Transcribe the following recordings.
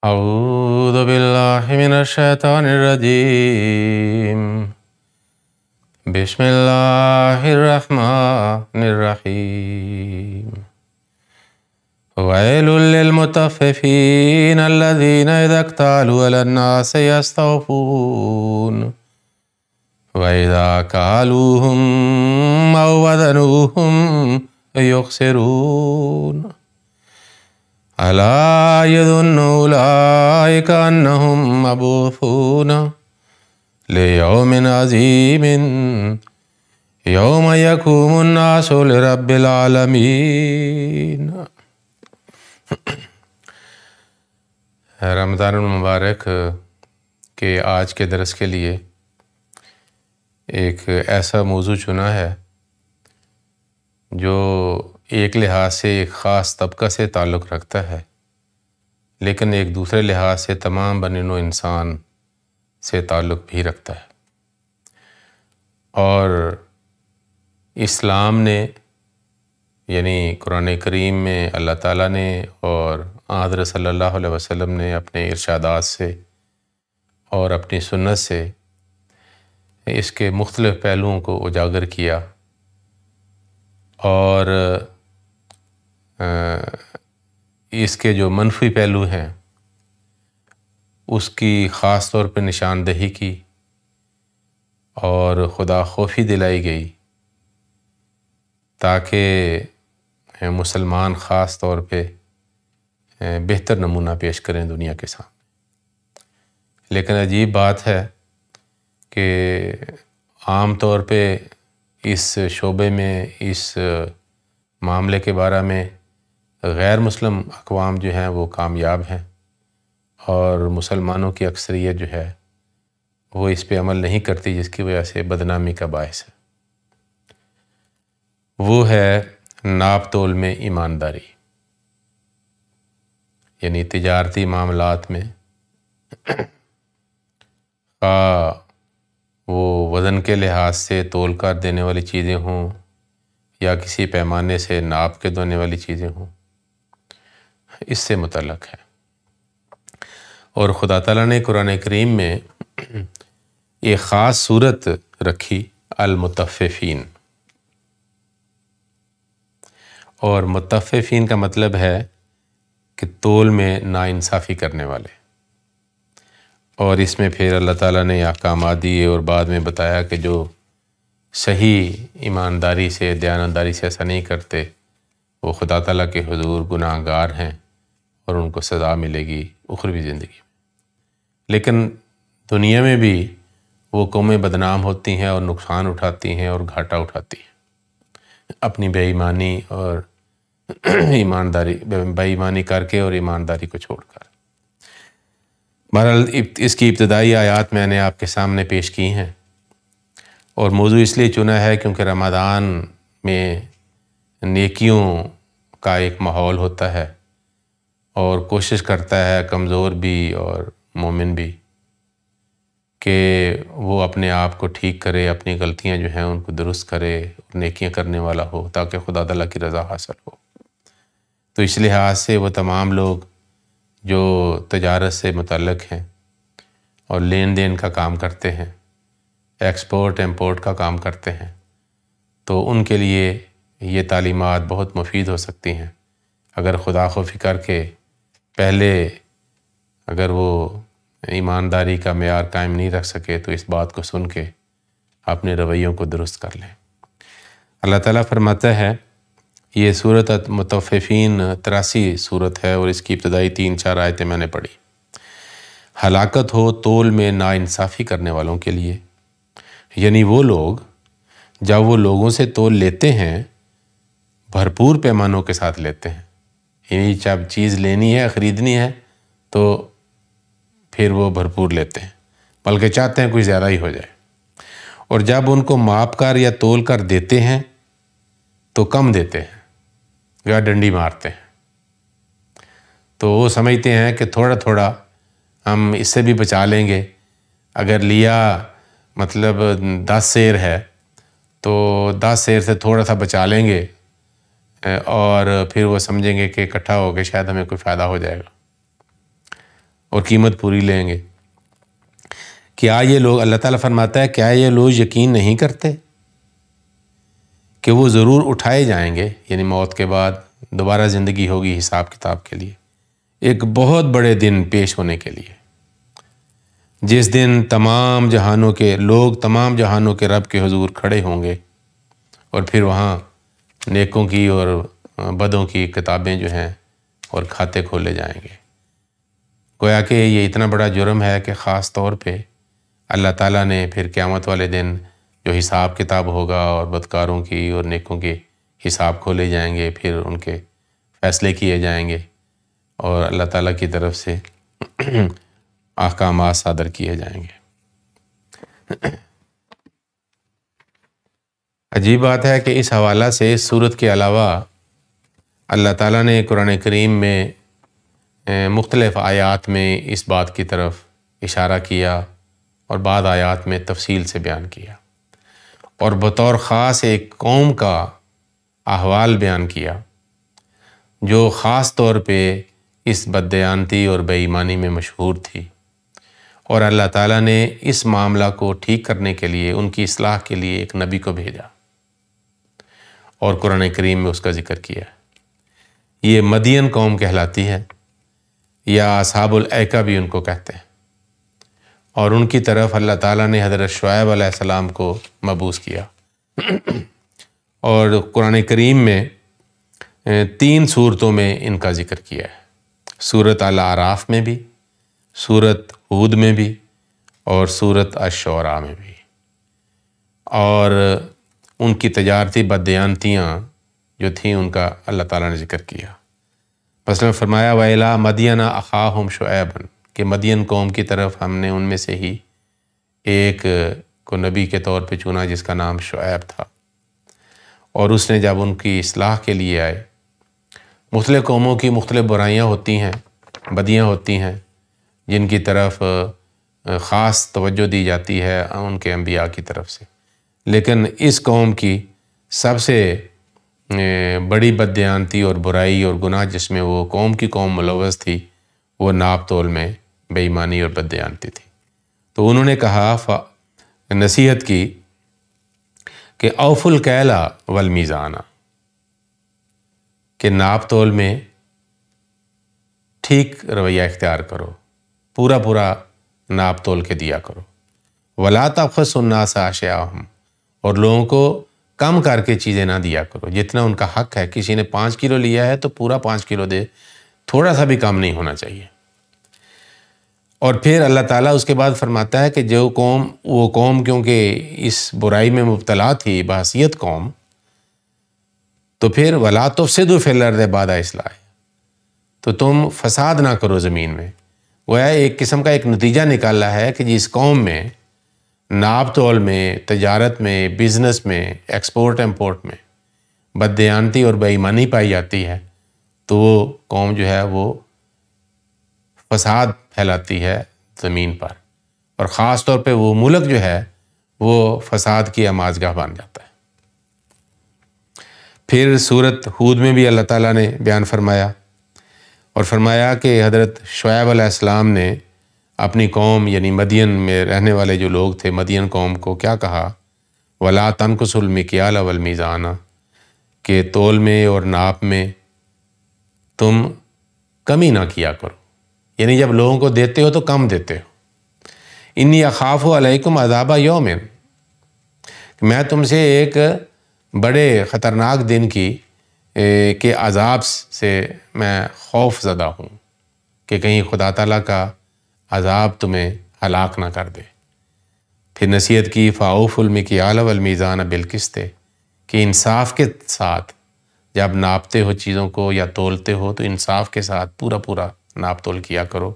أعوذ بالله من الشيطان الرجيم بسم الله الرحمن الرحيم ويل للمطففين الذين إذا اكتالوا على الناس يستوفون وإذا كالوهم أو وزنوهم يخسرون ألا يظن أولئك أنهم مبعوثون ليوم عظيم يوم يقوم الناس لرب العالمين۔ رمضان المبارک کے آج کے درس کے لیے ایک ایسا موضوع چنا ہے جو ایک لحاظ سے ایک خاص طبقہ سے تعلق رکھتا ہے، لیکن ایک دوسرے لحاظ سے تمام بنی نوع انسان سے تعلق بھی رکھتا ہے۔ اور اسلام نے یعنی قرآن کریم میں اللہ تعالیٰ نے اور حضرت صلی اللہ علیہ وسلم نے اپنے ارشادات سے اور اپنی سنت سے اس کے مختلف پہلوؤں کو اجاگر کیا، اور اس کے جو منفی پہلو ہیں اس کی خاص طور پہ نشاندہی کی اور خدا خوفی دلائی گئی، تاکہ مسلمان خاص طور پہ بہتر نمونہ پیش کریں دنیا کے سامنے۔ لیکن عجیب بات ہے کہ عام طور پہ اس شعبے میں، اس معاملے کے بارے میں غیر مسلم اقوام جو ہیں وہ کامیاب ہیں، اور مسلمانوں کی اکثریت جو ہے وہ اس پہ عمل نہیں کرتی، جس کی وجہ سے بدنامی کا باعث ہے۔ وہ ہے ناپ تول میں ایمانداری، یعنی تجارتی معاملات میں وہ وزن کے لحاظ سے تول کر دینے والی چیزیں ہوں یا کسی پیمانے سے ناپ کے دینے والی چیزیں ہوں، اس سے متعلق ہے۔ اور خدا تعالیٰ نے قرآن کریم میں ایک خاص صورت رکھی، المطففین، اور مطففین کا مطلب ہے کہ تول میں ناانصافی کرنے والے، اور اس میں پھر اللہ تعالیٰ نے احکامات دیے اور بعد میں بتایا کہ جو صحیح ایمانداری سے، دیانتداری سے ایسا نہیں کرتے وہ خدا تعالیٰ کے حضور گناہ گار ہیں اور ان کو سزا ملے گی اخروی زندگی میں۔ لیکن دنیا میں بھی وہ قومیں بدنام ہوتی ہیں اور نقصان اٹھاتی ہیں اور گھاٹا اٹھاتی ہیں اپنی بے ایمانی اور بے ایمانی کر کے اور ایمانداری کو چھوڑ کر۔ بہرحال اس کی ابتدائی آیات میں نے آپ کے سامنے پیش کی ہیں، اور موضوع اس لیے چنا ہے کیونکہ رمضان میں نیکیوں کا ایک ماحول ہوتا ہے، اور کوشش کرتا ہے کمزور بھی اور مومن بھی کہ وہ اپنے آپ کو ٹھیک کرے، اپنی غلطیاں جو ہیں ان کو درست کرے، اور نیکیاں کرنے والا ہو تاکہ خدا تعالیٰ کی رضا حاصل ہو۔ تو اس لحاظ سے وہ تمام لوگ جو تجارت سے متعلق ہیں اور لین دین کا کام کرتے ہیں، ایکسپورٹ امپورٹ کا کام کرتے ہیں، تو ان کے لیے یہ تعلیمات بہت مفید ہو سکتی ہیں اگر خدا خوفی کر کے پہلے اگر وہ ایمانداری کا معیار قائم نہیں رکھ سکے تو اس بات کو سن کے اپنے رویوں کو درست کر لیں۔ اللہ تعالیٰ فرماتا ہے، یہ سورۃ مطففین 83 سورت ہے، اور اس کی ابتدائی 3-4 آیتیں میں نے پڑھی۔ ہلاکت ہو تول میں ناانصافی کرنے والوں کے لیے، یعنی وہ لوگ جب وہ لوگوں سے تول لیتے ہیں بھرپور پیمانوں کے ساتھ لیتے ہیں، یعنی جب چیز لینی ہے، خریدنی ہے تو پھر وہ بھرپور لیتے ہیں، بلکہ چاہتے ہیں کچھ زیادہ ہی ہو جائے، اور جب ان کو ماپ کر یا تول کر دیتے ہیں تو کم دیتے ہیں یا ڈنڈی مارتے ہیں۔ تو وہ سمجھتے ہیں کہ تھوڑا تھوڑا ہم اس سے بھی بچا لیں گے، اگر لیا مطلب 10 سیر ہے تو 10 سیر سے تھوڑا سا بچا لیں گے، اور پھر وہ سمجھیں گے کہ اکٹھا ہو کے شاید ہمیں کوئی فائدہ ہو جائے گا۔ اور قیمت پوری لیں گے۔ کیا یہ لوگ، اللہ تعالیٰ فرماتا ہے کیا یہ لوگ یقین نہیں کرتے کہ وہ ضرور اٹھائے جائیں گے، یعنی موت کے بعد دوبارہ زندگی ہوگی حساب کتاب کے لیے، ایک بہت بڑے دن پیش ہونے کے لیے، جس دن تمام جہانوں کے لوگ تمام جہانوں کے رب کے حضور کھڑے ہوں گے، اور پھر وہاں نیکوں کی اور بدوں کی کتابیں جو ہیں اور کھاتے کھولے جائیں گے۔ گویا کہ یہ اتنا بڑا جرم ہے کہ خاص طور پہ اللہ تعالیٰ نے پھر قیامت والے دن جو حساب کتاب ہوگا اور بدکاروں کی اور نیکوں کے حساب کھولے جائیں گے، پھر ان کے فیصلے کیے جائیں گے اور اللہ تعالیٰ کی طرف سے احکامات صادر کیے جائیں گے۔ عجیب بات ہے کہ اس حوالہ سے اس صورت کے علاوہ اللہ تعالیٰ نے قرآن کریم میں مختلف آیات میں اس بات کی طرف اشارہ کیا اور بعض آیات میں تفصیل سے بیان کیا، اور بطور خاص ایک قوم کا احوال بیان کیا جو خاص طور پہ اس بددیانتی اور بے ایمانی میں مشہور تھی، اور اللہ تعالیٰ نے اس معاملہ کو ٹھیک کرنے کے لیے ان کی اصلاح کے لیے ایک نبی کو بھیجا اور قرآن کریم میں اس کا ذکر کیا۔ یہ مدین قوم کہلاتی ہے، یا اصحاب الایکہ بھی ان کو کہتے ہیں، اور ان کی طرف اللہ تعالیٰ نے حضرت شعیب علیہ السلام کو مبعوث کیا۔ اور قرآن کریم میں 3 صورتوں میں ان کا ذکر کیا ہے، سورۃ الاعراف میں بھی، سورۃ ہود میں بھی، اور سورۃ الشعراء میں بھی۔ اور ان کی تجارتی بددیانتیاں جو تھیں ان کا اللہ تعالیٰ نے ذکر کیا۔ مثلا فرمایا وَإِلَىٰ مَدْيَنَ أَخَاهُمْ شُعَيْبًا، کہ مدین قوم کی طرف ہم نے ان میں سے ہی ایک کو نبی کے طور پہ چنا جس کا نام شعیب تھا، اور اس نے جب ان کی اصلاح کے لیے آئے، مختلف قوموں کی مختلف برائیاں ہوتی ہیں، بدیاں ہوتی ہیں، جن کی طرف خاص توجہ دی جاتی ہے ان کے انبیاء کی طرف سے، لیکن اس قوم کی سب سے بڑی بددیانتی اور برائی اور گناہ جس میں وہ قوم کی قوم ملوث تھی، وہ ناپ تول میں بے ایمانی اور بددیانتی تھی۔ تو انہوں نے کہا، نصیحت کی کہ اوفوا الکیل والمیزان، کہ ناپ تول میں ٹھیک رویہ اختیار کرو، پورا پورا ناپ تول کے دیا کرو۔ ولا تبخسوا الناس اشیاءہم، اور لوگوں کو کم کر کے چیزیں نہ دیا کرو، جتنا ان کا حق ہے۔ کسی نے 5 کلو لیا ہے تو پورا 5 کلو دے، تھوڑا سا بھی کم نہیں ہونا چاہیے۔ اور پھر اللہ تعالیٰ اس کے بعد فرماتا ہے کہ جو قوم، وہ قوم کیونکہ اس برائی میں مبتلا تھی، بحیثیت قوم، تو پھر وَلَا تُفْسِدُوا فِي الْأَرْضِ بَعْدَ إِصْلَاحِهَا، تو تم فساد نہ کرو زمین میں۔ گویا ایک قسم کا ایک نتیجہ نکالا ہے کہ جس قوم میں ناپ تول میں، تجارت میں، بزنس میں، ایکسپورٹ امپورٹ میں بددیانتی اور بے ایمانی پائی جاتی ہے، تو وہ قوم جو ہے وہ فساد پھیلاتی ہے زمین پر، اور خاص طور پہ وہ ملک جو ہے وہ فساد کی آماجگاہ بن جاتا ہے۔ پھر سورۃ ہود میں بھی اللہ تعالیٰ نے بیان فرمایا، اور فرمایا کہ حضرت شعیب علیہ السلام نے اپنی قوم یعنی مدین میں رہنے والے جو لوگ تھے، مدین قوم کو کیا کہا، وَلَا تَنْقُصُوا الْمِكْيَالَ وَالْمِيزَانَ، کہ تول میں اور ناپ میں تم کمی نہ کیا کرو، یعنی جب لوگوں کو دیتے ہو تو کم دیتے ہو۔ انی اخاف علیکم عذاب یوم، میں تم سے ایک بڑے خطرناک دن کی کے عذاب سے میں خوف زدہ ہوں کہ کہیں خدا تعالیٰ کا عذاب تمہیں ہلاک نہ کر دے۔ پھر نصیحت کی فَأَوْفُوا الْمِكْيَالَ وَالْمِيزَانَ بِالْقِسْطِ، کہ انصاف کے ساتھ جب ناپتے ہو چیزوں کو یا تولتے ہو تو انصاف کے ساتھ پورا پورا ناپ تول کیا کرو۔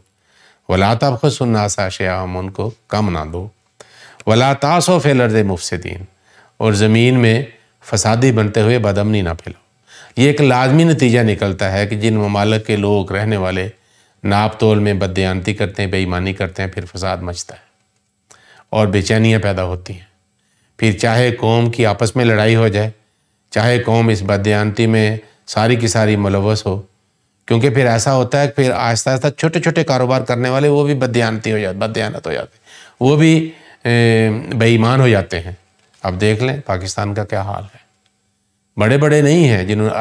وَلَا تَبْخَسُوا النَّاسَ أَشْيَاءَهُمْ، ان کو کم نہ دو۔ وَلَا تَعْثَوْا فِي الْأَرْضِ مُفْسِدِينَ، اور زمین میں فسادی بنتے ہوئے بدامنی نہ پھیلاؤ۔ یہ ایک لازمی نتیجہ نکلتا ہے کہ جن ممالک کے لوگ رہنے والے ناپ تول میں بددیانتی کرتے ہیں، بے ایمانی کرتے ہیں، پھر فساد مچتا ہے اور بے چینیاں پیدا ہوتی ہیں۔ پھر چاہے قوم کی آپس میں لڑائی ہو جائے، چاہے قوم اس بددیانتی میں ساری کی ساری ملوث ہو، کیونکہ پھر ایسا ہوتا ہے کہ پھر آہستہ آہستہ چھوٹے چھوٹے کاروبار کرنے والے وہ بھی بددیانت ہو جاتے ہیں، وہ بھی بے ایمان ہو جاتے ہیں۔ اب دیکھ لیں پاکستان کا کیا حال ہے، بڑے بڑے نہیں ہیں جنہوں نے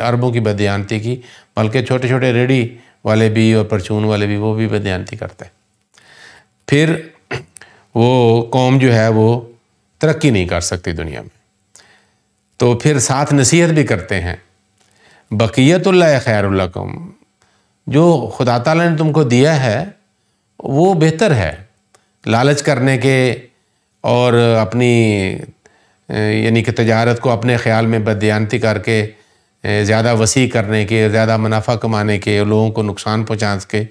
اربوں کی بددیانتی کی، بلکہ چھوٹے چھوٹے ریڑھی والے بھی اور پرچون والے بھی وہ بھی بددیانتی کرتے ہیں۔ پھر وہ قوم جو ہے وہ ترقی نہیں کر سکتی دنیا میں۔ تو پھر ساتھ نصیحت بھی کرتے ہیں، بقیت اللہ خیر لکم، جو خدا تعالیٰ نے تم کو دیا ہے وہ بہتر ہے، لالچ کرنے کے اور اپنی یعنی کہ تجارت کو اپنے خیال میں بددیانتی کر کے زیادہ وسیع کرنے کے، زیادہ منافع کمانے کے، لوگوں کو نقصان پہنچا کے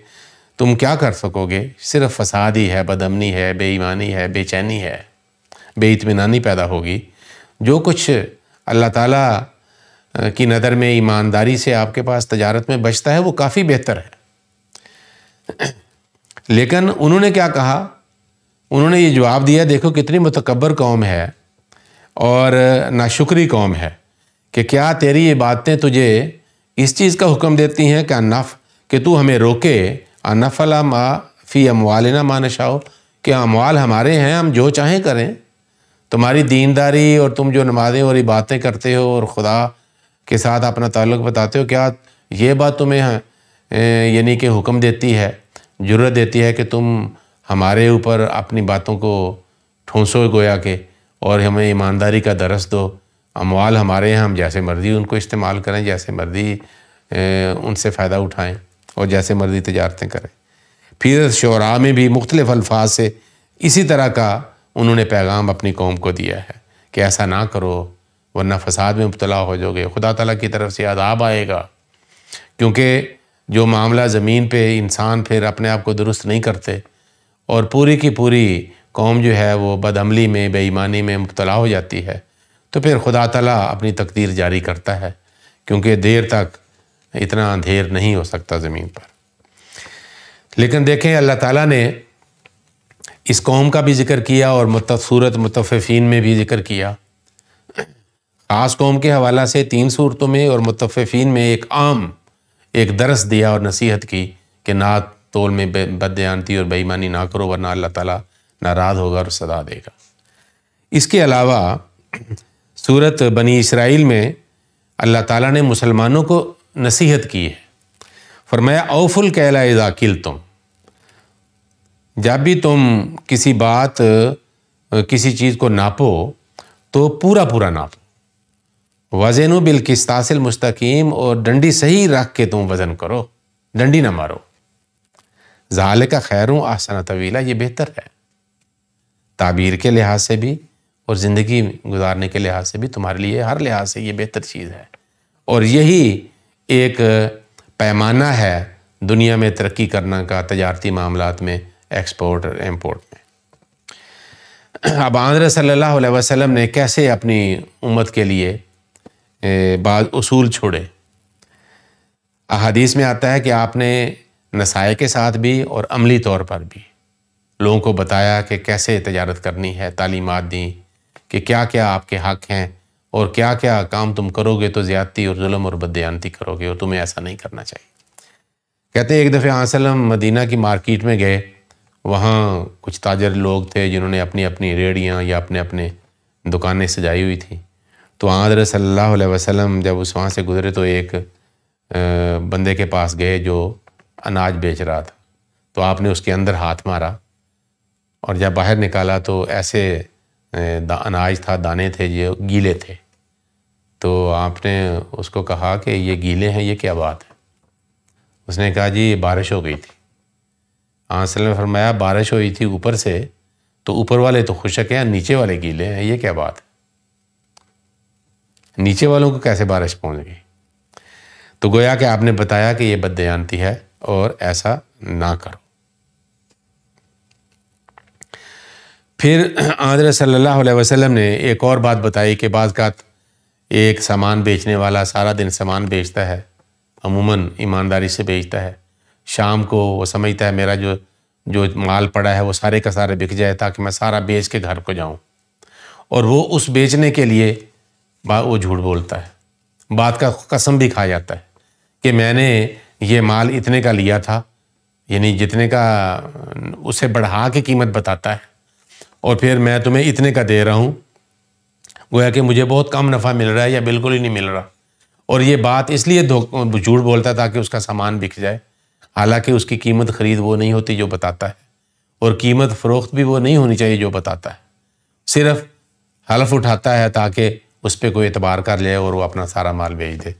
تم کیا کر سکو گے؟ صرف فساد ہی ہے، بدامنی ہے، بے ایمانی ہے، بے چینی ہے، بے اطمینانی پیدا ہوگی۔ جو کچھ اللہ تعالیٰ کی نظر میں ایمانداری سے آپ کے پاس تجارت میں بچتا ہے وہ کافی بہتر ہے۔ لیکن انہوں نے کیا کہا؟ انہوں نے یہ جواب دیا، دیکھو کتنی متکبر قوم ہے اور ناشکری قوم ہے کہ کیا تیری یہ باتیں تجھے اس چیز کا حکم دیتی ہیں کہ تو ہمیں روکے انفلا ما فی اموالنا ما نشاء، کہ اموال ہمارے ہیں، ہم جو چاہیں کریں۔ تمہاری دینداری اور تم جو نمازیں اور باتیں کرتے ہو اور خدا کے ساتھ اپنا تعلق بتاتے ہو، کیا یہ بات تمہیں یعنی کہ حکم دیتی ہے، جرأت دیتی ہے کہ تم ہمارے اوپر اپنی باتوں کو ٹھونسو گویا کہ، اور ہمیں ایمانداری کا درس دو؟ اموال ہمارے ہیں، ہم جیسے مرضی ان کو استعمال کریں، جیسے مرضی ان سے فائدہ اٹھائیں اور جیسے مرضی تجارتیں کریں۔ پھر شعراء میں بھی مختلف الفاظ سے اسی طرح کا انہوں نے پیغام اپنی قوم کو دیا ہے کہ ایسا نہ کرو ورنہ فساد میں مبتلا ہو جاؤ گے، خدا تعالیٰ کی طرف سے عذاب آئے گا۔ کیونکہ جو معاملہ زمین پہ انسان پھر اپنے آپ کو درست نہیں کرتے اور پوری کی پوری قوم جو ہے وہ بدعملی میں، بے ایمانی میں مبتلا ہو جاتی ہے، تو پھر خدا تعالیٰ اپنی تقدیر جاری کرتا ہے، کیونکہ دیر تک اتنا اندھیر نہیں ہو سکتا زمین پر۔ لیکن دیکھیں اللہ تعالیٰ نے اس قوم کا بھی ذکر کیا اور سورۃ مطففین میں بھی ذکر کیا، خاص قوم کے حوالہ سے 3 صورتوں میں، اور مطففین میں ایک عام ایک درس دیا اور نصیحت کی کہ نہ تول میں بددیانتی اور بے ایمانی نہ کرو ورنہ اللہ تعالیٰ ناراض ہوگا اور سزا دے گا۔ اس کے علاوہ سورۃ بنی اسرائیل میں اللہ تعالیٰ نے مسلمانوں کو نصیحت کی ہے، فرمایا اوفوا الکیل اذا کلتم، جب بھی تم کسی بات کسی چیز کو ناپو تو پورا پورا ناپو، وزنوا بالقسطاس المستقیم، اور ڈنڈی صحیح رکھ کے تم وزن کرو، ڈنڈی نہ مارو، ذالک خیر و احسن طویلا، یہ بہتر ہے تعبیر کے لحاظ سے بھی اور زندگی گزارنے کے لحاظ سے بھی، تمہارے لیے ہر لحاظ سے یہ بہتر چیز ہے، اور یہی ایک پیمانہ ہے دنیا میں ترقی کرنا کا، تجارتی معاملات میں، ایکسپورٹ اور امپورٹ میں۔ اب حضرت صلی اللہ علیہ وسلم نے کیسے اپنی امت کے لیے بعض اصول چھوڑے؟ احادیث میں آتا ہے کہ آپ نے نصائح کے ساتھ بھی اور عملی طور پر بھی لوگوں کو بتایا کہ کیسے تجارت کرنی ہے، تعلیمات دیں کہ کیا کیا آپ کے حق ہیں اور کیا کیا کام تم کرو گے تو زیادتی اور ظلم اور بددیانتی کرو گے، اور تمہیں ایسا نہیں کرنا چاہیے۔ کہتے ہیں ایک دفعہ آن سلم مدینہ کی مارکیٹ میں گئے، وہاں کچھ تاجر لوگ تھے جنہوں نے اپنی اپنی ریڑیاں یا اپنے دکانیں سجائی ہوئی تھیں، تو حضرت صلی اللہ علیہ وسلم جب وہاں سے گزرے تو ایک بندے کے پاس گئے جو اناج بیچ رہا تھا، تو آپ نے اس کے اندر ہاتھ مارا اور جب باہر نکالا تو ایسے اناج تھا، دانے تھے جو گیلے تھے، تو آپ نے اس کو کہا کہ یہ گیلے ہیں، یہ کیا بات ہے؟ اس نے کہا جی یہ بارش ہو گئی تھی۔ آن صلی اللہ علیہ وسلم نے فرمایا بارش ہوئی تھی اوپر سے تو اوپر والے تو خشک ہیں، نیچے والے گیلے ہیں، یہ کیا بات ہے؟ نیچے والوں کو کیسے بارش پہنچ گئی؟ تو گویا کہ آپ نے بتایا کہ یہ بددیانتی ہے اور ایسا نہ کرو۔ پھر حضرت صلی اللہ علیہ وسلم نے ایک اور بات بتائی کہ بعض اوقات ایک سامان بیچنے والا سارا دن سامان بیچتا ہے، عموماً ایمانداری سے بیچتا ہے، شام کو وہ سمجھتا ہے میرا جو مال پڑا ہے وہ سارے کا سارے بک جائے تاکہ میں سارا بیچ کے گھر کو جاؤں، اور وہ اس بیچنے کے لیے وہ جھوٹ بولتا ہے، بات کا قسم بھی کھا جاتا ہے کہ میں نے یہ مال اتنے کا لیا تھا، یعنی جتنے کا اسے بڑھا کے قیمت بتاتا ہے، اور پھر میں تمہیں اتنے کا دے رہا ہوں، گویا کہ مجھے بہت کم نفع مل رہا ہے یا بالکل ہی نہیں مل رہا، اور یہ بات اس لیے جھوٹ بولتا ہے تاکہ اس کا سامان بک جائے، حالانکہ اس کی قیمت خرید وہ نہیں ہوتی جو بتاتا ہے، اور قیمت فروخت بھی وہ نہیں ہونی چاہیے جو بتاتا ہے، صرف حلف اٹھاتا ہے تاکہ اس پہ کوئی اعتبار کر لے اور وہ اپنا سارا مال بیچ دے۔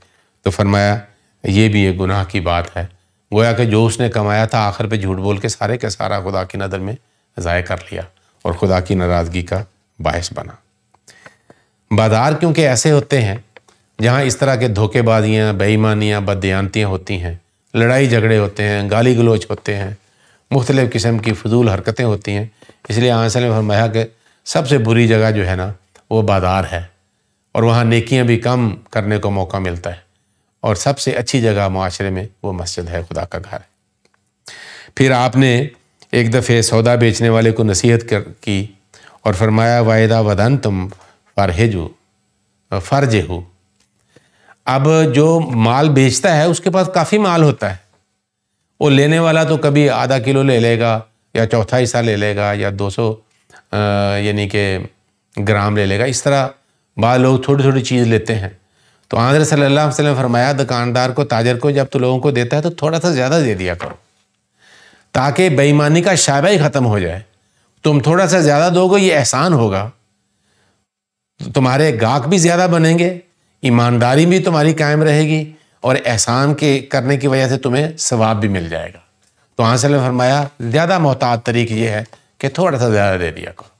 تو فرمایا یہ بھی ایک گناہ کی بات ہے، گویا کہ جو اس نے کمایا تھا آخر پہ جھوٹ بول کے سارے کا سارا خدا کی نظر میں ضائع کر لیا اور خدا کی ناراضگی کا باعث بنا۔ بازار کیونکہ ایسے ہوتے ہیں جہاں اس طرح کے دھوکے بازیاں، بے ایمانیاں، بددیانتیاں ہوتی ہیں، لڑائی جھگڑے ہوتے ہیں، گالی گلوچ ہوتے ہیں، مختلف قسم کی فضول حرکتیں ہوتی ہیں، اس لیے آن صلی اللہ علیہ وسلم نے فرمایا کہ سب سے بری جگہ جو ہے نا وہ بازار ہے، اور وہاں نیکیاں بھی کم کرنے کو موقع ملتا ہے، اور سب سے اچھی جگہ معاشرے میں وہ مسجد ہے، خدا کا گھر ہے۔ پھر آپ نے ایک دفعہ سودا بیچنے والے کو نصیحت کی اور فرمایا وَإِذَا وَدَنْتُمْ فَارْجِعُوا فَارْجِعُوا۔ اب جو مال بیچتا ہے اس کے پاس کافی مال ہوتا ہے، وہ لینے والا تو کبھی آدھا کلو لے لے گا یا چوتھا حصہ لے لے گا یا 200 یعنی کہ گرام لے لے گا، اس طرح بعض لوگ تھوڑی تھوڑی چیز لیتے ہیں۔ تو حضرت صلی اللہ علیہ وسلم نے فرمایا دکاندار کو، تاجر کو، جب تو لوگوں کو دیتا ہے تو تھوڑا سا زیادہ دے دیا کرو تاکہ بے ایمانی کا شائبہ ہی ختم ہو جائے۔ تم تھوڑا سا زیادہ دو گے، یہ احسان ہوگا، تمہارے گاہک بھی زیادہ بنیں گے، ایمانداری بھی تمہاری قائم رہے گی، اور احسان کے کرنے کی وجہ سے تمہیں ثواب بھی مل جائے گا۔ تو وہاں سے فرمایا زیادہ محتاط طریقہ یہ ہے کہ تھوڑا سا زیادہ دے دیا کرو۔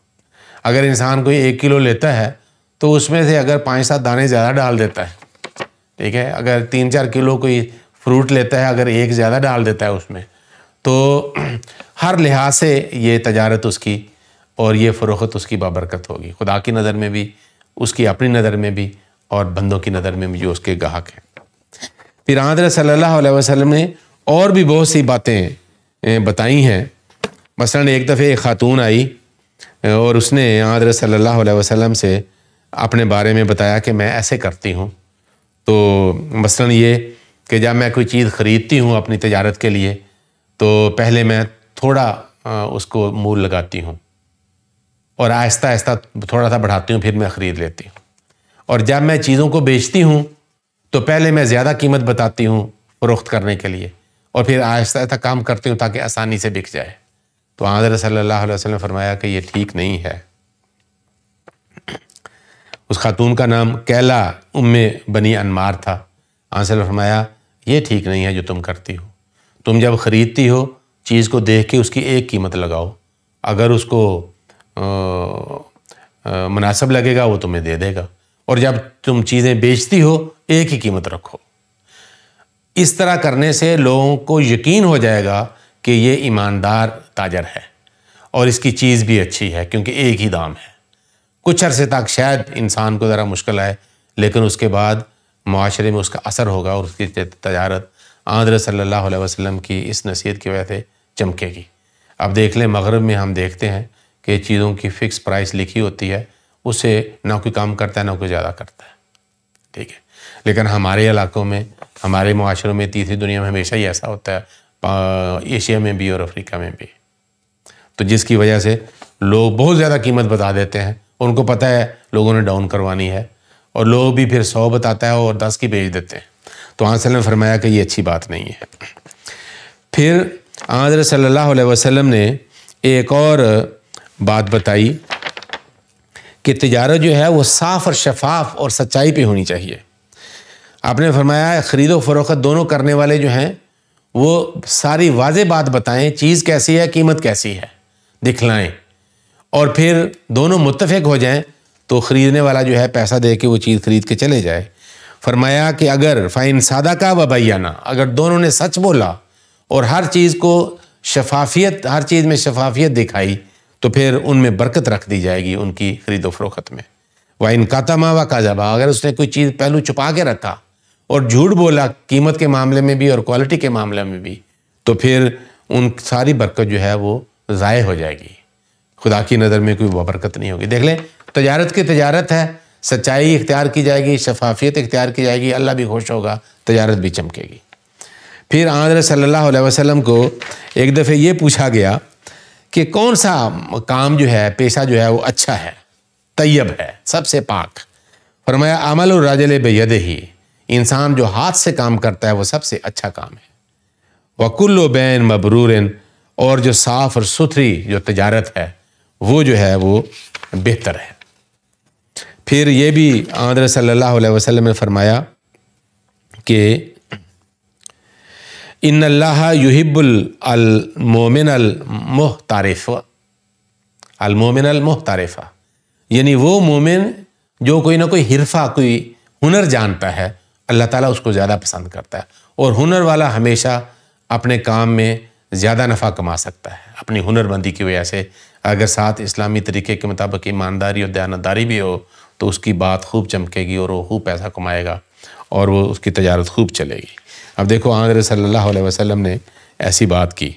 اگر انسان کوئی 1 کلو لیتا ہے تو اس میں سے اگر 5-7 دانے زیادہ ڈال دیتا ہے، ٹھیک ہے، اگر 3-4 کلو کوئی فروٹ لیتا ہے، اگر 1 زیادہ ڈال دیتا ہے اس میں، تو ہر لحاظ سے یہ تجارت اس کی اور یہ فروخت اس کی بابرکت ہوگی، خدا کی نظر میں بھی، اس کی اپنی نظر میں بھی، اور بندوں کی نظر میں بھی جو اس کے گاہک ہیں۔ پھر حضرت صلی اللہ علیہ وسلم نے اور بھی بہت سی باتیں بتائی ہیں۔ مثلا ایک دفعہ ایک خاتون آئی اور اس نے حضرت صلی اللہ علیہ وسلم سے اپنے بارے میں بتایا کہ میں ایسے کرتی ہوں، تو مثلا یہ کہ جب میں کوئی چیز خریدتی ہوں اپنی تجارت کے لیے تو پہلے میں تھوڑا اس کو مول لگاتی ہوں اور آہستہ آہستہ تھوڑا سا بڑھاتی ہوں، پھر میں خرید لیتی ہوں، اور جب میں چیزوں کو بیچتی ہوں تو پہلے میں زیادہ قیمت بتاتی ہوں فروخت کرنے کے لیے، اور پھر آہستہ آہستہ کام کرتی ہوں تاکہ آسانی سے بک جائے۔ تو حضرت صلی اللہ علیہ وسلم نے فرمایا کہ یہ ٹھیک نہیں ہے۔ اس خاتون کا نام کیلا ام بنی انمار تھا۔ حضرت صلی اللہ علیہ وسلم نے فرمایا یہ ٹھیک نہیں ہے جو تم کرتی ہو، تم جب خریدتی ہو چیز کو دیکھ کے اس کی ایک قیمت لگاؤ، اگر اس کو مناسب لگے گا وہ تمہیں دے دے گا، اور جب تم چیزیں بیچتی ہو ایک ہی قیمت رکھو۔ اس طرح کرنے سے لوگوں کو یقین ہو جائے گا کہ یہ ایماندار تاجر ہے اور اس کی چیز بھی اچھی ہے، کیونکہ ایک ہی دام ہے۔ کچھ عرصے تک شاید انسان کو ذرا مشکل آئے، لیکن اس کے بعد معاشرے میں اس کا اثر ہوگا اور اس کی تجارت حضرت صلی اللہ علیہ وسلم کی اس نصیحت کی وجہ سے چمکے گی۔ اب دیکھ لیں مغرب میں ہم دیکھتے ہیں کہ چیزوں کی فکس پرائس لکھی ہوتی ہے، اس سے نہ کوئی کم کرتا ہے نہ کوئی زیادہ کرتا ہے، ٹھیک ہے، لیکن ہمارے علاقوں میں، ہمارے معاشروں میں، تیسری دنیا میں ہمیشہ ہی ایسا ہوتا ہے، ایشیا میں بھی اور افریقہ میں بھی، تو جس کی وجہ سے لوگ بہت زیادہ قیمت بتا دیتے ہیں، ان کو پتہ ہے لوگوں نے ڈاؤن کروانی ہے، اور لوگ بھی پھر 100 بتاتا ہے اور 10 کی بیچ دیتے ہیں۔ تو حضرت نے فرمایا کہ یہ اچھی بات نہیں ہے۔ پھر حضرت صلی اللہ علیہ وسلم نے ایک اور بات بتائی کہ تجارت جو ہے وہ صاف اور شفاف اور سچائی پہ ہونی چاہیے۔ آپ نے فرمایا خرید و فروخت دونوں کرنے والے جو ہیں وہ ساری واضح بات بتائیں، چیز کیسی ہے، قیمت کیسی ہے، دکھلائیں، اور پھر دونوں متفق ہو جائیں تو خریدنے والا جو ہے پیسہ دے کے وہ چیز خرید کے چلے جائے۔ فرمایا کہ اگر فَإِن صَدَقَا وَبَيَّنَا، اگر دونوں نے سچ بولا اور ہر چیز کو شفافیت، ہر چیز میں شفافیت دکھائی، تو پھر ان میں برکت رکھ دی جائے گی ان کی خرید و فروخت میں۔ وَإِن كَتَمَا وَكَذَبَا، اگر اس نے کوئی چیز پہلو چھپا کے رکھا اور جھوٹ بولا قیمت کے معاملے میں بھی اور کوالٹی کے معاملے میں بھی، تو پھر ان ساری برکت جو ہے وہ ضائع ہو جائے گی، خدا کی نظر میں کوئی برکت نہیں ہوگی۔ دیکھ لیں تجارت کی تجارت ہے، سچائی اختیار کی جائے گی، شفافیت اختیار کی جائے گی، اللہ بھی خوش ہوگا، تجارت بھی چمکے گی۔ پھر حضرت صلی اللہ علیہ وسلم کو ایک دفعہ یہ پوچھا گیا کہ کون سا کام جو ہے، پیشہ جو ہے وہ اچھا ہے، طیب ہے، سب سے پاک؟ فرمایا عمل الرجل بیدہ، انسان جو ہاتھ سے کام کرتا ہے وہ سب سے اچھا کام ہے۔ وکل بین مبرور، اور جو صاف اور ستھری جو تجارت ہے وہ جو ہے وہ بہتر ہے۔ پھر یہ بھی حضرت صلی اللہ علیہ وسلم نے فرمایا کہ ان اللہ یحب المومن المحترف، المومن المحترف، یعنی وہ مومن جو کوئی نہ کوئی حرفہ، کوئی ہنر جانتا ہے، اللہ تعالیٰ اس کو زیادہ پسند کرتا ہے۔ اور ہنر والا ہمیشہ اپنے کام میں زیادہ نفع کما سکتا ہے اپنی ہنر مندی کی وجہ سے۔ اگر ساتھ اسلامی طریقے کے مطابق ایمانداری اور دیانتداری بھی ہو تو اس کی بات خوب چمکے گی اور وہ خوب پیسہ کمائے گا اور وہ اس کی تجارت خوب چلے گی۔ اب دیکھو حضرت صلی اللہ علیہ وسلم نے ایسی بات کی۔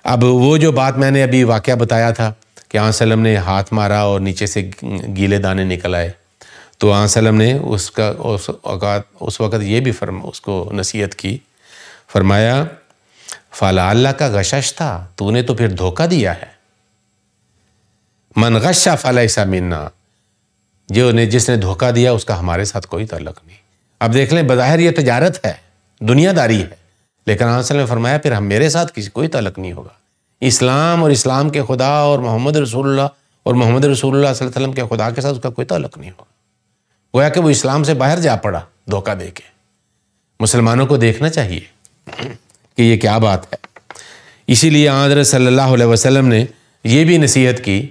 اب وہ جو بات میں نے ابھی واقعہ بتایا تھا کہ آن وسلم نے ہاتھ مارا اور نیچے سے گیلے دانے نکل آئے، تو آن وسلم نے اس وقت یہ بھی اس کو نصیحت کی، فرمایا فلا اللہ کا غشش تھا، تو نے تو پھر دھوکہ دیا ہے۔ من غش فلیس منا، جس نے دھوکہ دیا اس کا ہمارے ساتھ کوئی تعلق نہیں۔ اب دیکھ لیں، بظاہر یہ تجارت ہے، دنیا داری ہے، لیکن آن وسلم نے فرمایا پھر ہم میرے ساتھ کسی کوئی تعلق نہیں ہوگا۔ اسلام اور اسلام کے خدا اور محمد رسول اللہ اور محمد رسول اللہ صلی اللہ علیہ وسلم کے خدا کے ساتھ اس کا کوئی تعلق نہیں ہوگا۔ گویا کہ وہ اسلام سے باہر جا پڑا دھوکہ دے کے۔ مسلمانوں کو دیکھنا چاہیے کہ یہ کیا بات ہے۔ اسی لیے حضرت صلی اللہ علیہ وسلم نے یہ بھی نصیحت کی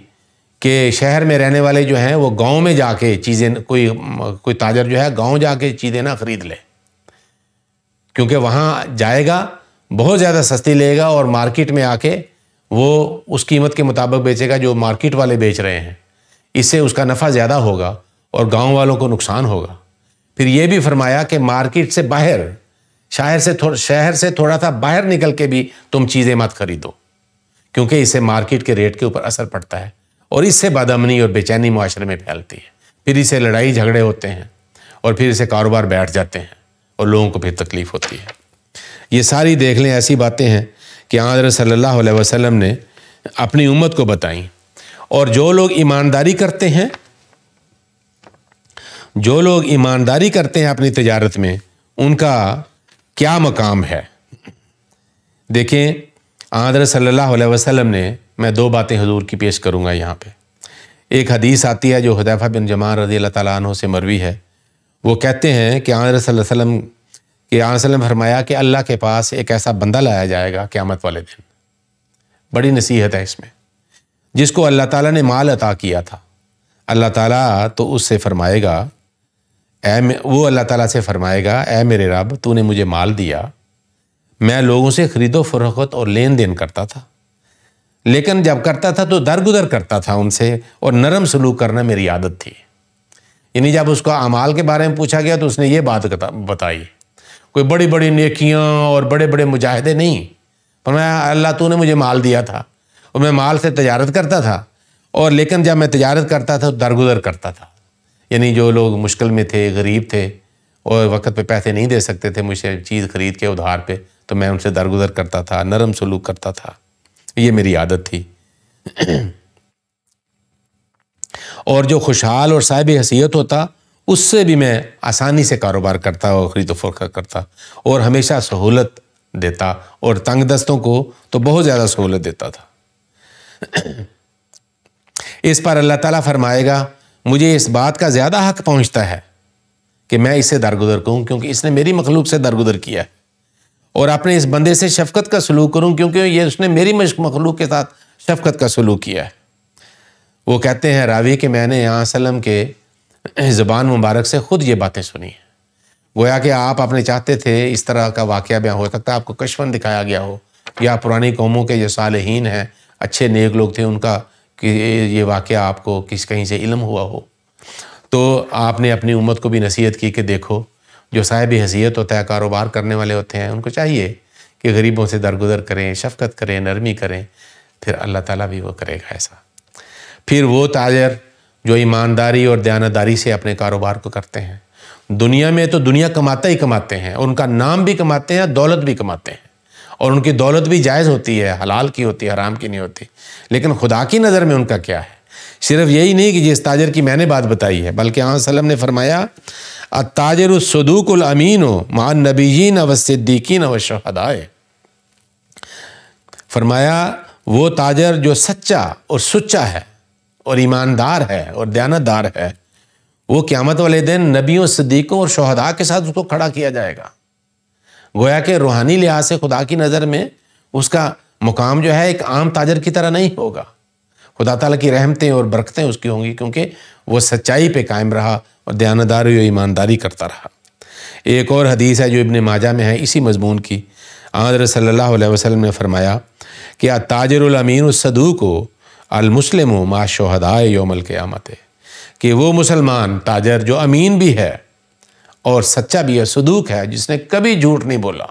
کہ شہر میں رہنے والے جو ہیں وہ گاؤں میں جا کے چیزیں، کوئی تاجر جو ہے گاؤں جا کے چیزیں نہ خرید لے، کیونکہ وہاں جائے گا بہت زیادہ سستی لے گا اور مارکیٹ میں آ کے وہ اس قیمت کے مطابق بیچے گا جو مارکیٹ والے بیچ رہے ہیں۔ اس سے اس کا نفع زیادہ ہوگا اور گاؤں والوں کو نقصان ہوگا۔ پھر یہ بھی فرمایا کہ مارکیٹ سے باہر، شہر سے تھوڑا سا باہر نکل کے بھی تم چیزیں مت خریدو، کیونکہ اس سے مارکیٹ کے ریٹ کے اوپر اثر پڑتا ہے اور اس سے بدامنی اور بے چینی معاشرے میں پھیلتی ہے، پھر اس سے لڑائی جھگڑے ہوتے ہیں اور پھر اسے کاروبار بیٹھ جاتے ہیں اور لوگوں کو پھر تکلیف ہوتی ہے۔ یہ ساری دیکھ لیں ایسی باتیں ہیں کہ حضرت صلی اللہ علیہ وسلم نے اپنی امت کو بتائیں۔ اور جو لوگ ایمانداری کرتے ہیں، اپنی تجارت میں، ان کا کیا مقام ہے۔ دیکھیں حضرت صلی اللہ علیہ وسلم نے، میں دو باتیں حضور کی پیش کروں گا یہاں پہ۔ ایک حدیث آتی ہے جو حذیفہ بن یمان رضی اللہ تعالیٰ عنہ سے مروی ہے۔ وہ کہتے ہیں کہ حضرت صلی اللہ علیہ وسلم نے فرمایا کہ اللہ کے پاس ایک ایسا بندہ لایا جائے گا قیامت والے دن، بڑی نصیحت ہے اس میں، جس کو اللہ تعالیٰ نے مال عطا کیا تھا۔ اللہ تعالیٰ تو اس سے فرمائے گا، وہ اللہ تعالیٰ سے فرمائے گا، اے میرے رب تو نے مجھے مال دیا، میں لوگوں سے خرید و فروخت اور لین دین کرتا تھا، لیکن جب کرتا تھا تو درگزر کرتا تھا ان سے، اور نرم سلوک کرنا میری عادت تھی۔ یعنی جب اس کو اعمال کے بارے میں پوچھا گیا تو اس نے یہ بات بتائی، کوئی بڑی بڑی نیکیاں اور بڑے بڑے مجاہدے نہیں، فرمایا اللہ تو نے مجھے مال دیا تھا اور میں مال سے تجارت کرتا تھا، اور لیکن جب میں تجارت کرتا تھا تو درگزر کرتا تھا۔ یعنی جو لوگ مشکل میں تھے، غریب تھے اور وقت پہ پیسے نہیں دے سکتے تھے مجھ سے چیز خرید کے ادھار پہ، تو میں ان سے درگزر کرتا تھا، نرم سلوک کرتا تھا، یہ میری عادت تھی۔ اور جو خوشحال اور صاحب حیثیت ہوتا اس سے بھی میں آسانی سے کاروبار کرتا اور خرید و فروخت کرتا اور ہمیشہ سہولت دیتا، اور تنگ دستوں کو تو بہت زیادہ سہولت دیتا تھا۔ اس پر اللہ تعالیٰ فرمائے گا مجھے اس بات کا زیادہ حق پہنچتا ہے کہ میں اس سے درگزر کروں، کیونکہ اس نے میری مخلوق سے درگزر کیا ہے، اور اپنے اس بندے سے شفقت کا سلوک کروں کیونکہ یہ اس نے میری مخلوق کے ساتھ شفقت کا سلوک کیا ہے۔ وہ کہتے ہیں راوی کہ میں نے یہاں وسلم کے زبان مبارک سے خود یہ باتیں سنی ہیں۔ گویا کہ آپ اپنے چاہتے تھے اس طرح کا واقعہ بیان ہو سکتا ہے، آپ کو کشفن دکھایا گیا ہو، یا پرانی قوموں کے جو صالحین ہیں، اچھے نیک لوگ تھے، ان کا کہ یہ واقعہ آپ کو کہیں سے علم ہوا ہو، تو آپ نے اپنی امت کو بھی نصیحت کی کہ دیکھو جو صاحب حیثیت ہوتا ہے، کاروبار کرنے والے ہوتے ہیں، ان کو چاہیے کہ غریبوں سے درگزر کریں، شفقت کریں، نرمی کریں، پھر اللہ تعالیٰ بھی وہ کرے گا ایسا۔ پھر وہ تاجر جو ایمانداری اور دیانتداری سے اپنے کاروبار کو کرتے ہیں، دنیا میں تو دنیا کماتے ہی کماتے ہیں، اور ان کا نام بھی کماتے ہیں، دولت بھی کماتے ہیں، اور ان کی دولت بھی جائز ہوتی ہے، حلال کی ہوتی ہے، حرام کی نہیں ہوتی. لیکن خدا کی نظر میں ان کا کیا ہے؟ صرف یہی نہیں کہ جس تاجر کی میں نے بات بتائی ہے، بلکہ آن وسلم نے فرمایا التاجر الصدوق الامین مع النبیین والصدیقین والشہداء. فرمایا وہ تاجر جو سچا اور سچا ہے اور ایماندار ہے اور دیانتدار ہے، وہ قیامت والے دن نبیوں، صدیقوں اور شہداء کے ساتھ اس کو کھڑا کیا جائے گا. گویا کہ روحانی لحاظ سے خدا کی نظر میں اس کا مقام جو ہے ایک عام تاجر کی طرح نہیں ہوگا. خدا تعالیٰ کی رحمتیں اور برکتیں اس کی ہوں گی، کیونکہ وہ سچائی پہ قائم رہا اور دیانتداری و ایمانداری کرتا رہا. ایک اور حدیث ہے جو ابن ماجہ میں ہے اسی مضمون کی. حضرت صلی اللہ علیہ وسلم نے فرمایا کہ التاجر الامین الصدوق المسلم مع الشہداء یوم القیامت، کہ وہ مسلمان تاجر جو امین بھی ہے اور سچا بھی ہے، صدوق ہے، جس نے کبھی جھوٹ نہیں بولا،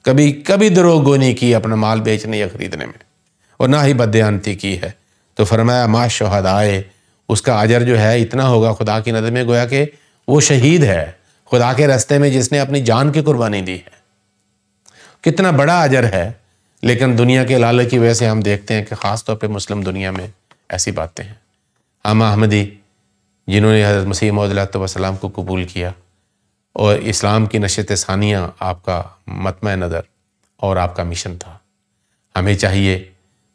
کبھی دروغ گو نہیں کی اپنا مال بیچنے یا خریدنے میں، اور نہ ہی بددیانتی کی ہے. تو فرمایا مع الشہداء، اس کا اجر جو ہے اتنا ہوگا خدا کی نظر میں، گویا کہ وہ شہید ہے خدا کے راستے میں جس نے اپنی جان کی قربانی دی ہے. کتنا بڑا اجر ہے. لیکن دنیا کے لالچ کی وجہ سے ہم دیکھتے ہیں کہ خاص طور پہ مسلم دنیا میں ایسی باتیں ہیں. ہم احمدی جنہوں نے حضرت مسیح موعود علیہ السلام کو قبول کیا اور اسلام کی نشت ثانیہ آپ کا مطمع نظر اور آپ کا مشن تھا، ہمیں چاہیے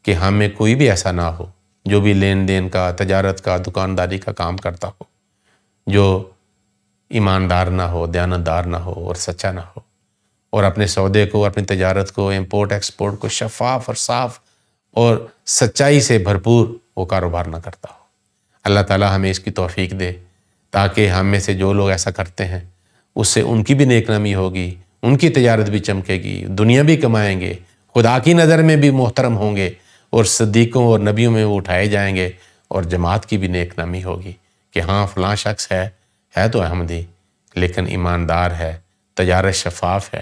کہ ہم میں کوئی بھی ایسا نہ ہو جو بھی لین دین کا، تجارت کا، دکانداری کا کام کرتا ہو جو ایماندار نہ ہو، دیانتدار نہ ہو اور سچا نہ ہو، اور اپنے سودے کو، اپنی تجارت کو، امپورٹ ایکسپورٹ کو شفاف اور صاف اور سچائی سے بھرپور وہ کاروبار نہ کرتا ہو. اللہ تعالیٰ ہمیں اس کی توفیق دے تاکہ ہم میں سے جو لوگ ایسا کرتے ہیں اس سے ان کی بھی نیک نامی ہوگی، ان کی تجارت بھی چمکے گی، دنیا بھی کمائیں گے، خدا کی نظر میں بھی محترم ہوں گے، اور صدیقوں اور نبیوں میں وہ اٹھائے جائیں گے، اور جماعت کی بھی نیک نامی ہوگی کہ ہاں فلاں شخص ہے تو احمدی لیکن ایماندار ہے، تجارت شفاف ہے.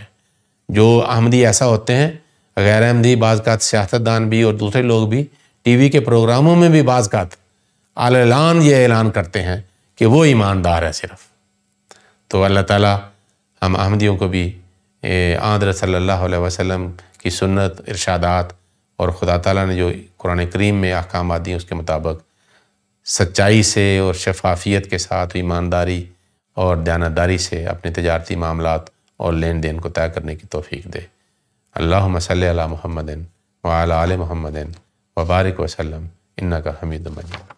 جو احمدی ایسا ہوتے ہیں، غیر احمدی بعض اوقات سیاستدان بھی اور دوسرے لوگ بھی ٹی وی کے پروگراموں میں بھی بعض اوقات اعلان یہ اعلان کرتے ہیں کہ وہ ایماندار ہے صرف. تو اللہ تعالیٰ ہم احمدیوں کو بھی حضرت صلی اللہ علیہ وسلم کی سنت، ارشادات اور خدا تعالیٰ نے جو قرآن کریم میں احکامات دیے اس کے مطابق سچائی سے اور شفافیت کے ساتھ ایمانداری اور دیانتداری سے اپنے تجارتی معاملات اور لین دین کو طے کرنے کی توفیق دے. اللہم صلی علی محمد وعلی آل محمد وبارک وسلم انک حمید مجید.